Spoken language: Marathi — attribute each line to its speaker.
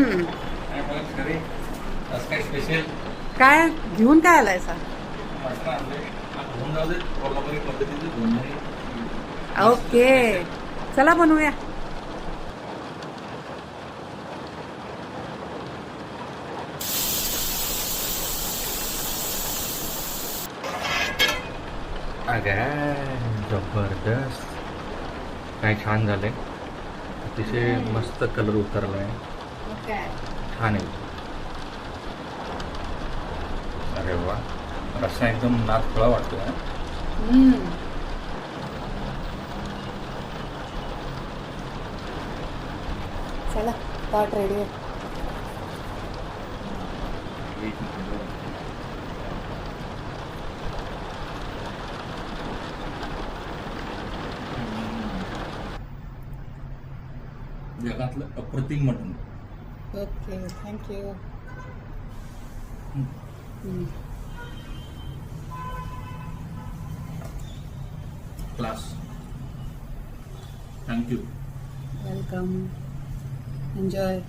Speaker 1: काय मग घरी आज काय स्पेशल
Speaker 2: काय घेऊन काय आलाय सा?
Speaker 1: मस्त आणले घेऊन जाऊ दे कोल्हापुरी पद्धतीचे घेऊन
Speaker 2: ओके, चला बनवूया.
Speaker 1: जबरदस्त काय छान झालंय. अतिशय मस्त कलर उतरलाय. छान आहे. अरे वा, रस्सा एकदम नाक फळा वाटतोय.
Speaker 2: चला ताट रेडी आहे.
Speaker 1: जगातलं अप्रतिम मटण.
Speaker 2: Okay, thank you.
Speaker 1: Class. Thank you.
Speaker 2: Welcome. Enjoy.